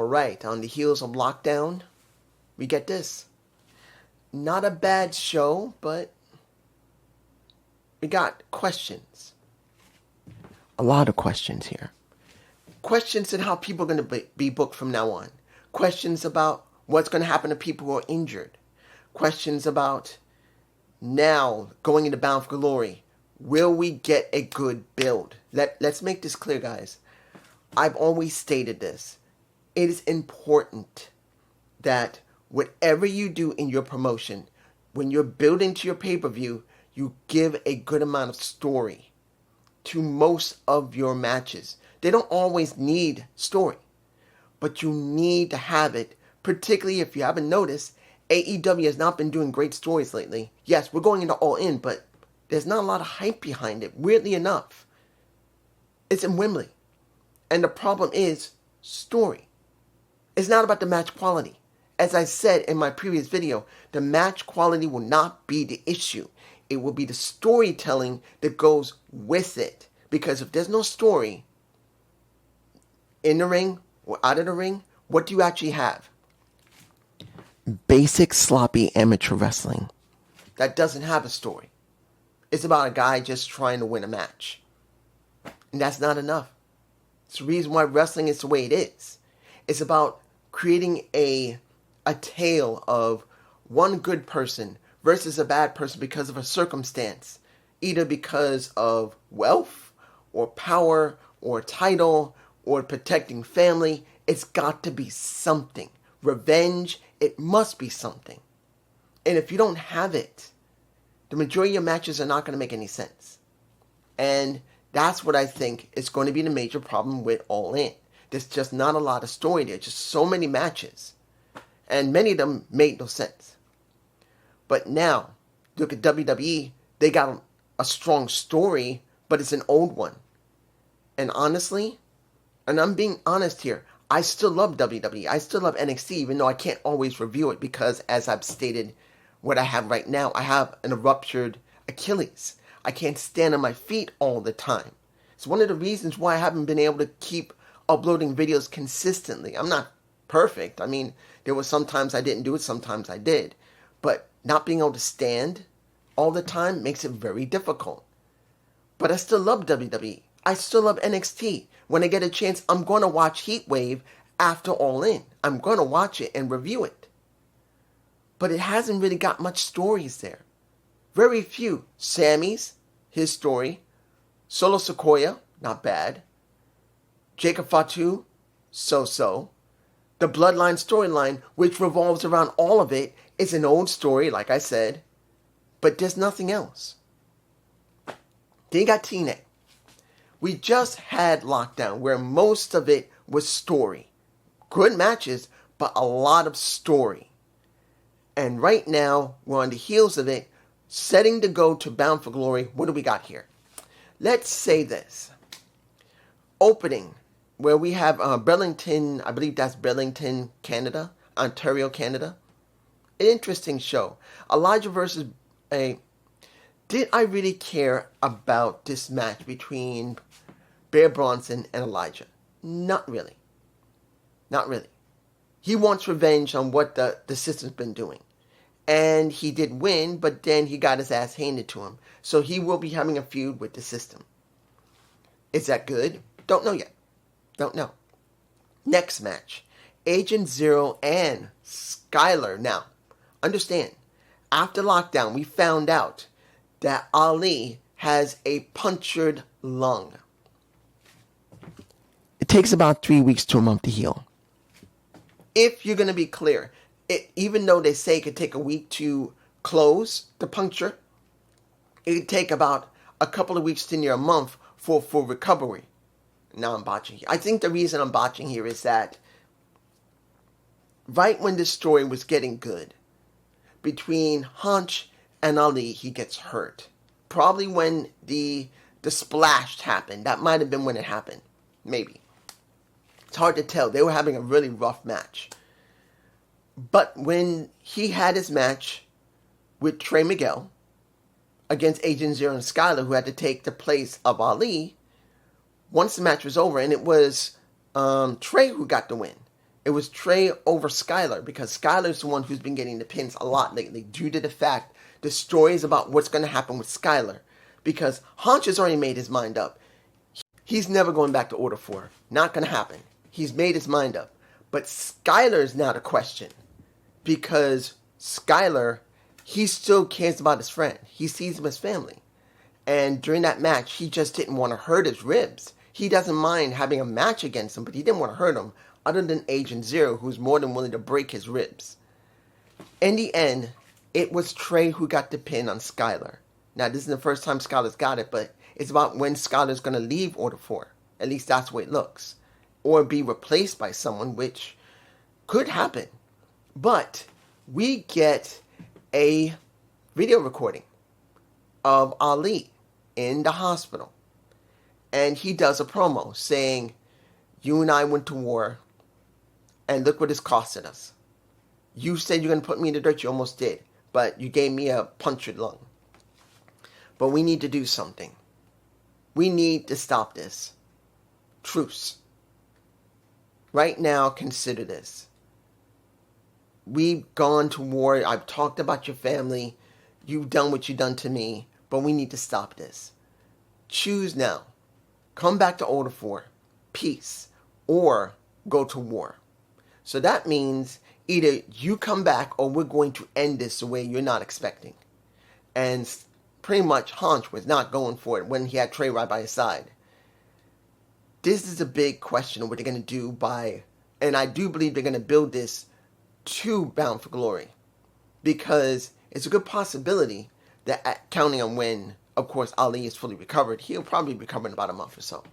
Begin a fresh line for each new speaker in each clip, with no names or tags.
Alright, on the heels of lockdown, we get this. Not a bad show, but we got questions. A lot of questions here. Questions on how people are going to be booked from now on. Questions about what's going to happen to people who are injured. Questions about now going into Bound for Glory. Will we get a good build? Let's make this clear, guys. I've always stated this. It is important that whatever you do in your promotion, when you're building to your pay-per-view, you give a good amount of story to most of your matches. They don't always need story, but you need to have it, particularly if you haven't noticed, AEW has not been doing great stories lately. Yes, we're going into All In, but there's not a lot of hype behind it, weirdly enough. It's in Wembley. And the problem is story. It's not about the match quality. As I said in my previous video, the match quality will not be the issue. It will be the storytelling that goes with it. Because if there's no story in the ring or out of the ring, what do you actually have? Basic sloppy amateur wrestling that doesn't have a story. It's about a guy just trying to win a match. And that's not enough. It's the reason why wrestling is the way it is. It's about creating a tale of one good person versus a bad person because of a circumstance. Either because of wealth or power or title or protecting family. It's got to be something. Revenge, it must be something. And if you don't have it, the majority of your matches are not going to make any sense. And that's what I think is going to be the major problem with All In. There's just not a lot of story there. Just so many matches. And many of them made no sense. But now, look at WWE. They got a strong story, but it's an old one. And honestly, and I'm being honest here, I still love WWE. I still love NXT, even though I can't always review it because, as I've stated, what I have right now, I have a ruptured Achilles. I can't stand on my feet all the time. It's one of the reasons why I haven't been able to keep uploading videos consistently. I'm not perfect. I mean, there were sometimes I didn't do it, sometimes I did. But not being able to stand all the time makes it very difficult. But I still love WWE. I still love NXT. When I get a chance, I'm going to watch Heatwave after All In. I'm going to watch it and review it. But it hasn't really got much stories there. Very few. Sammy's, his story. Solo Sequoia, not bad. Jacob Fatu, so-so. The Bloodline storyline, which revolves around all of it, is an old story, like I said. But there's nothing else. Then you got TNA. We just had Lockdown, where most of it was story. Good matches, but a lot of story. And right now, we're on the heels of it, setting to go to Bound for Glory. What do we got here? Let's say this. Opening, where we have Burlington, I believe that's Burlington, Canada, Ontario, Canada. An interesting show. Elijah versus a... Did I really care about this match between Bear Bronson and Elijah? Not really. Not really. He wants revenge on what the system's been doing. And he did win, but then he got his ass handed to him. So he will be having a feud with the system. Is that good? Don't know yet. Don't know. Next match. Agent Zero and Skylar. Now, understand, after Lockdown, we found out that Ali has a punctured lung. It takes about 3 weeks to a month to heal. If you're going to be clear, even though they say it could take a week to close the puncture, it could take about a couple of weeks to near a month for full recovery. Now I'm botching here. I think the reason I'm botching here is that right when this story was getting good, between Hunch and Ali, he gets hurt. Probably when the splash happened. That might have been when it happened. Maybe. It's hard to tell. They were having a really rough match. But when he had his match with Trey Miguel against Agent Zero and Skylar, who had to take the place of Ali, once the match was over, and it was Trey who got the win. It was Trey over Skylar because Skylar's the one who's been getting the pins a lot lately due to the fact the story is about what's going to happen with Skylar. Because Hotch has already made his mind up. He's never going back to Order 4. Not going to happen. He's made his mind up. But Skylar is now the question. Because Skylar, he still cares about his friend. He sees him as family. And during that match, he just didn't want to hurt his ribs. He doesn't mind having a match against him, but he didn't want to hurt him, other than Agent Zero, who's more than willing to break his ribs. In the end, it was Trey who got the pin on Skylar. Now, this is the first time Skylar's got it, but it's about when Skylar's going to leave Order 4. At least that's the way it looks. Or be replaced by someone, which could happen. But we get a video recording of Ali in the hospital. And he does a promo saying, "You and I went to war, and look what it's costed us. You said you're going to put me in the dirt, you almost did, but you gave me a punctured lung. But we need to do something. We need to stop this. Truce. Right now, consider this. We've gone to war. I've talked about your family. You've done what you've done to me, but we need to stop this. Choose now. Come back to Order 4. Peace. Or go to war." So that means either you come back or we're going to end this the way you're not expecting. And pretty much Hotch was not going for it when he had Trey right by his side. This is a big question of what they're going to do and I do believe they're going to build this to Bound for Glory. Because it's a good possibility that, counting on when, of course, Ali is fully recovered, he'll probably recover in about a month or so.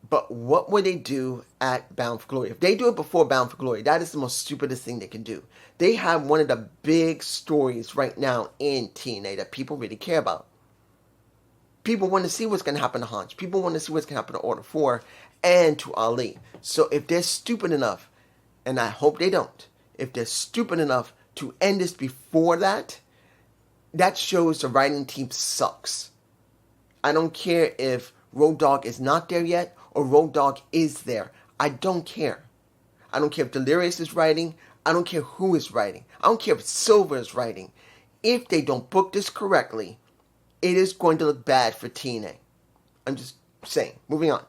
But what would they do at Bound for Glory? If they do it before Bound for Glory, that is the most stupidest thing they can do. They have one of the big stories right now in TNA that people really care about. People want to see what's going to happen to Hotch. People want to see what's going to happen to Order 4 and to Ali. So if they're stupid enough, and I hope they don't, if they're stupid enough to end this before that, that shows the writing team sucks. I don't care if Road Dogg is not there yet or Road Dogg is there. I don't care. I don't care if Delirious is writing. I don't care who is writing. I don't care if Silver is writing. If they don't book this correctly, it is going to look bad for TNA. I'm just saying. Moving on.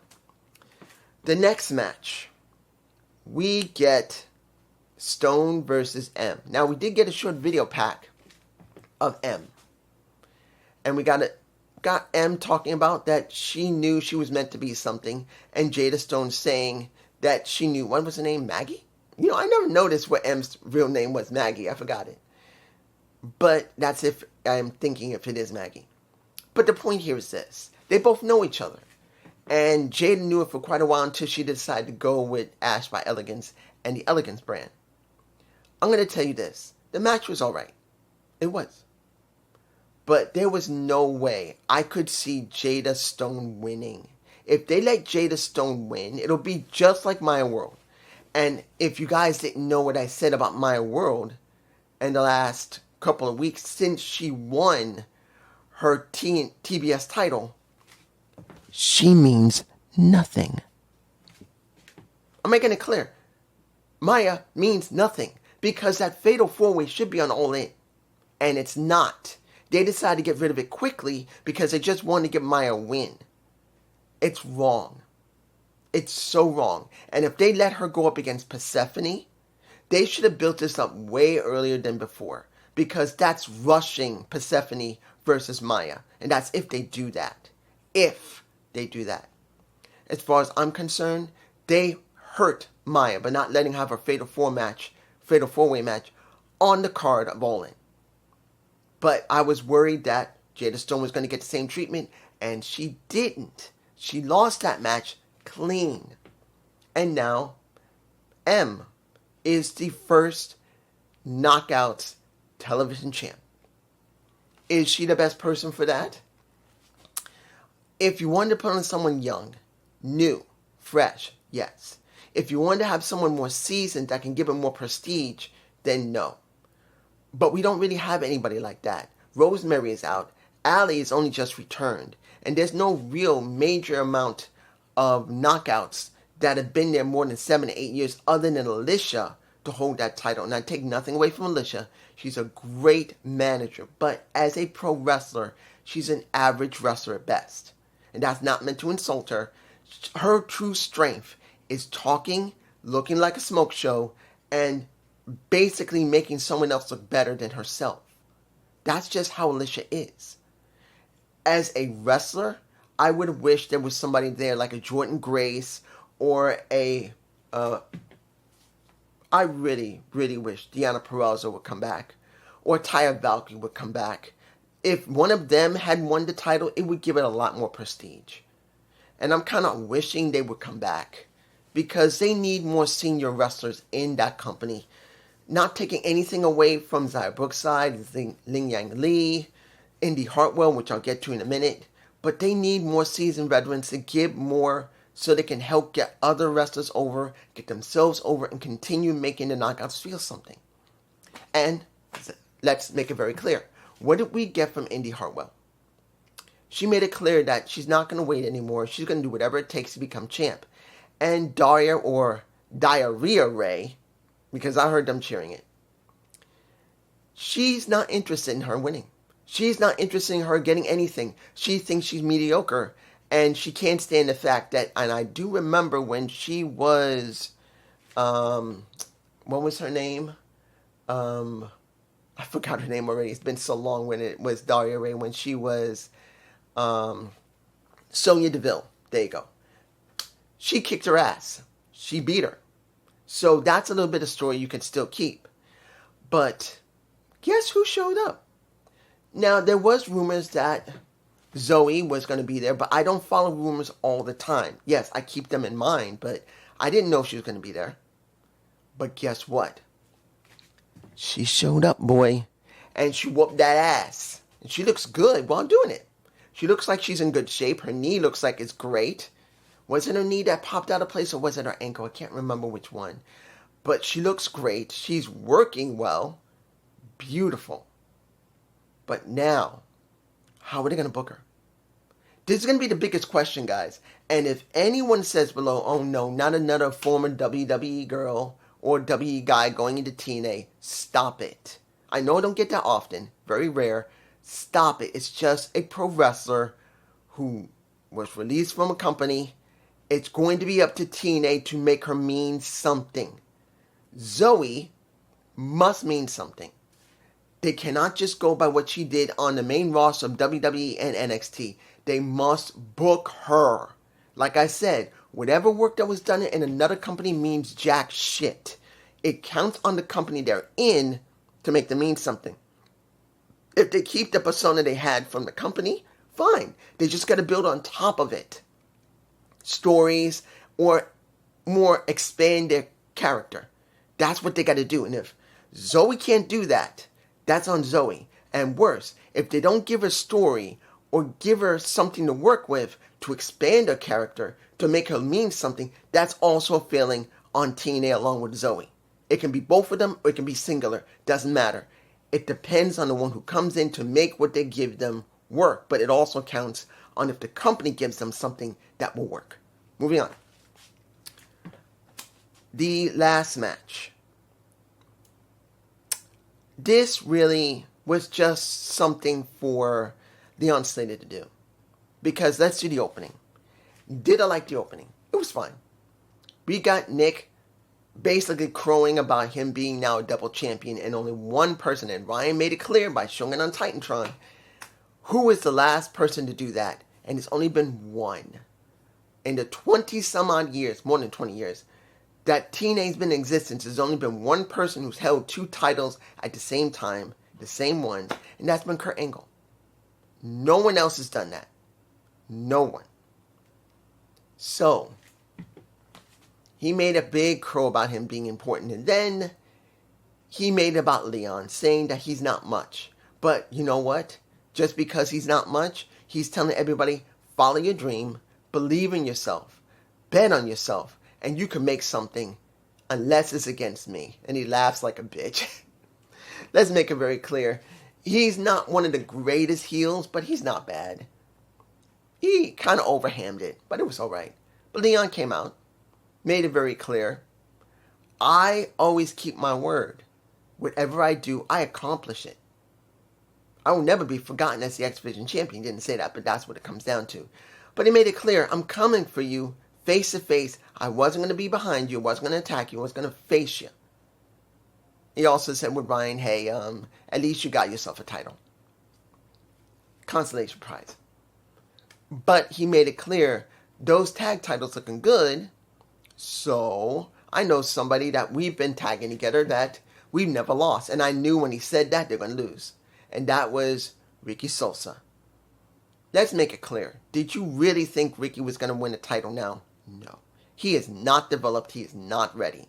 The next match, we get Stone versus M. Now, we did get a short video pack of M. And we got M talking about that she knew she was meant to be something. And Jada Stone saying that she knew, what was her name, Maggie? You know, I never noticed what M's real name was, Maggie. I forgot it. But that's if I'm thinking if it is Maggie. But the point here is this. They both know each other. And Jada knew it for quite a while until she decided to go with Ash by Elegance and the Elegance brand. I'm going to tell you this. The match was alright. It was. But there was no way I could see Jada Stone winning. If they let Jada Stone win, it'll be just like Maya World. And if you guys didn't know what I said about Maya World in the last couple of weeks since she won her TBS title, she means nothing. I'm making it clear. Maya means nothing because that Fatal 4-Way should be on All In. And it's not. They decided to get rid of it quickly because they just wanted to give Maya a win. It's wrong. It's so wrong. And if they let her go up against Persephone, they should have built this up way earlier than before. Because that's rushing Persephone versus Maya. And that's if they do that. If they do that. As far as I'm concerned, they hurt Maya by not letting her have her Fatal 4-Way match on the card of All In. But I was worried that Jada Stone was going to get the same treatment, and she didn't. She lost that match clean. And now, M is the first Knockouts television champ. Is she the best person for that? If you wanted to put on someone young, new, fresh, yes. If you wanted to have someone more seasoned that can give them more prestige, then no. But we don't really have anybody like that. Rosemary is out. Allie is only just returned. And there's no real major amount of knockouts that have been there more than 7 to 8 years other than Alicia to hold that title. And I take nothing away from Alicia. She's a great manager. But as a pro wrestler, she's an average wrestler at best. And that's not meant to insult her. Her true strength is talking, looking like a smoke show, and basically making someone else look better than herself. That's just how Alicia is. As a wrestler, I would have wished there was somebody there like a Jordan Grace or a... I really, really wish Deonna Purrazzo would come back. Or Taya Valkyrie would come back. If one of them had won the title, it would give it a lot more prestige. And I'm kind of wishing they would come back. Because they need more senior wrestlers in that company. Not taking anything away from Xia Brookside, Ling Yang Lee, Indy Hartwell, which I'll get to in a minute. But they need more seasoned veterans to give more so they can help get other wrestlers over, get themselves over, and continue making the knockouts feel something. And let's make it very clear. What did we get from Indy Hartwell? She made it clear that she's not going to wait anymore. She's going to do whatever it takes to become champ. And Daria, or Diarrhea Ray, because I heard them cheering it, she's not interested in her winning. She's not interested in her getting anything. She thinks she's mediocre. And she can't stand the fact that, and I do remember when she was, what was her name? I forgot her name already. It's been so long when it was Daria Ray, when she was Sonya Deville. There you go. She kicked her ass. She beat her. So that's a little bit of story you can still keep. But guess who showed up? Now, there was rumors that Zoey was going to be there, but I don't follow rumors all the time. Yes, I keep them in mind, but I didn't know she was going to be there. But guess what? She showed up, boy. And she whooped that ass. And she looks good while doing it. She looks like she's in good shape. Her knee looks like it's great. Was it her knee that popped out of place, or was it her ankle? I can't remember which one. But she looks great. She's working well. Beautiful. But now, how are they going to book her? This is going to be the biggest question, guys. And if anyone says below, oh no, not another former WWE girl or WWE guy going into TNA, stop it. I know I don't get that often. Very rare. Stop it. It's just a pro wrestler who was released from a company. It's going to be up to TNA to make her mean something. Zoey must mean something. They cannot just go by what she did on the main roster of WWE and NXT. They must book her. Like I said, whatever work that was done in another company means jack shit. It counts on the company they're in to make them mean something. If they keep the persona they had from the company, fine. They just got to build on top of it. Stories or more expand their character. That's what they got to do. And if Zoey can't do that, that's on Zoey. And worse, if they don't give her story or give her something to work with to expand her character, to make her mean something, that's also a failing on TNA along with Zoey. It can be both of them or it can be singular. Doesn't matter. It depends on the one who comes in to make what they give them work. But it also counts on if the company gives them something that will work. Moving on. The last match. This really was just something for the unslated to do. Because let's do the opening. Did I like the opening? It was fine. We got Nick basically crowing about him being now a double champion, and only one person, and Ryan made it clear by showing it on Titantron, who is the last person to do that. And it's only been one. In the 20 some odd years, more than 20 years, that TNA's been in existence, there's only been one person who's held two titles at the same time, the same ones, and that's been Kurt Angle. No one else has done that. No one. So, he made a big crow about him being important, and then he made it about Leon, saying that he's not much. But you know what? Just because he's not much, he's telling everybody, follow your dream, believe in yourself, bet on yourself, and you can make something unless it's against me. And he laughs like a bitch. Let's make it very clear. He's not one of the greatest heels, but he's not bad. He kind of overhammed it, but it was alright. But Leon came out. made it very clear. I always keep my word. Whatever I do, I accomplish it. I will never be forgotten as the X Division champion. He didn't say that, but that's what it comes down to. But he made it clear, I'm coming for you face to face. I wasn't going to be behind you. I wasn't going to attack you. I was going to face you. He also said with Ryan, hey, at least you got yourself a title. Consolation prize. But he made it clear, those tag titles looking good, so I know somebody that we've been tagging together that we've never lost. And I knew when he said that, they're going to lose. And that was Ricky Sosa. Let's make it clear. Did you really think Ricky was going to win a title now? No. He is not developed. He is not ready.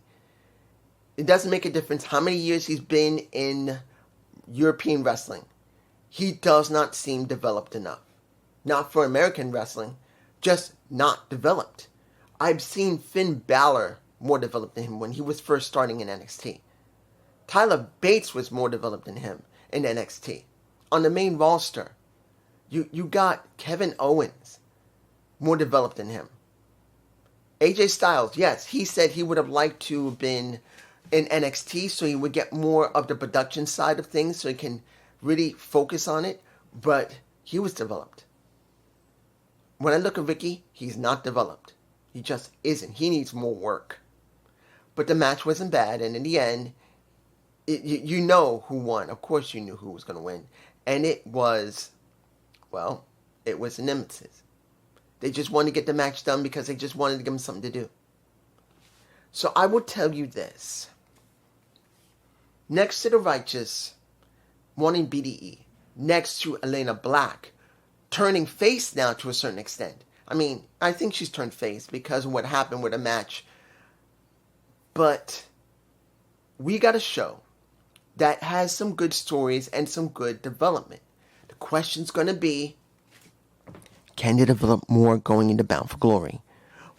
It doesn't make a difference how many years he's been in European wrestling. He does not seem developed enough. Not for American wrestling, just not developed. I've seen Finn Balor more developed than him when he was first starting in NXT. Tyler Bates was more developed than him in NXT. On the main roster, you got Kevin Owens more developed than him. AJ Styles, yes, he said he would have liked to have been in NXT so he would get more of the production side of things so he can really focus on it, but he was developed. When I look at Ricky, he's not developed. He just isn't. He needs more work. But the match wasn't bad, and in the end, you know who won. Of course you knew who was going to win. And it was, well, it was the Nemesis. They just wanted to get the match done because they just wanted to give him something to do. So I will tell you this. Next to the Righteous, wanting BDE. Next to Elena Black, turning face now to a certain extent. I mean, I think she's turned face because of what happened with the match. But we got a show that has some good stories and some good development. The question's going to be, can they develop more going into Bound for Glory?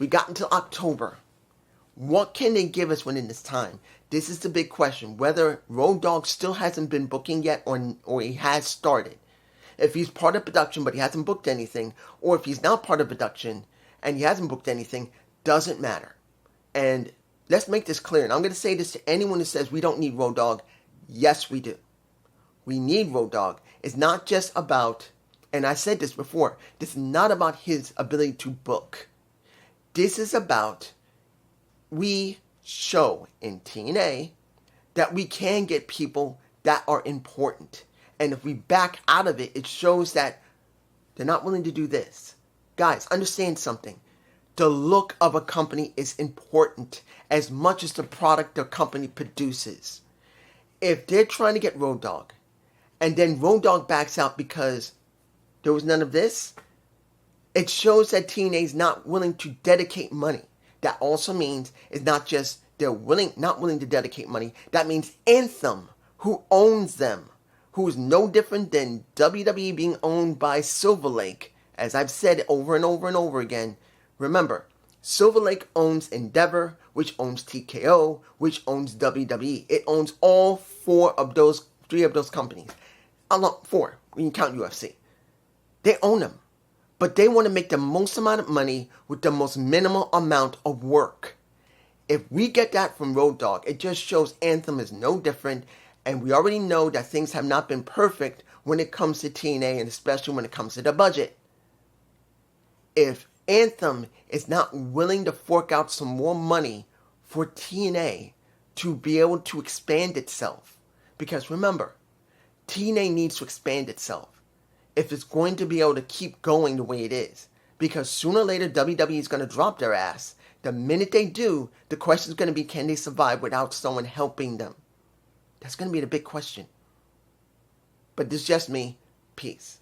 We got until October. What can they give us within this time? This is the big question. Whether Road Dogg still hasn't been booking yet or he has started. If he's part of production but he hasn't booked anything, or if he's not part of production and he hasn't booked anything, doesn't matter. And let's make this clear. And I'm going to say this to anyone who says we don't need Road Dogg. Yes, we do. We need Road Dogg. It's not just about, and I said this before, this is not about his ability to book. This is about, we show in TNA that we can get people that are important. And if we back out of it, it shows that they're not willing to do this. Guys, understand something. The look of a company is important as much as the product the company produces. If they're trying to get Road Dogg, and then Road Dogg backs out because there was none of this, it shows that TNA is not willing to dedicate money. That also means it's not just they're not willing to dedicate money. That means Anthem, who owns them, who is no different than WWE being owned by Silver Lake, as I've said over and over and over again. Remember, Silver Lake owns Endeavor, which owns TKO, which owns WWE. It owns all three of those companies. Four, when you count UFC. They own them. But they want to make the most amount of money with the most minimal amount of work. If we get that from Road Dogg, it just shows Anthem is no different. And we already know that things have not been perfect when it comes to TNA, and especially when it comes to the budget. If Anthem is not willing to fork out some more money for TNA to be able to expand itself, because remember, TNA needs to expand itself if it's going to be able to keep going the way it is. Because sooner or later, WWE is going to drop their ass. The minute they do, the question is going to be, can they survive without someone helping them? That's going to be the big question. But this is just me. Peace.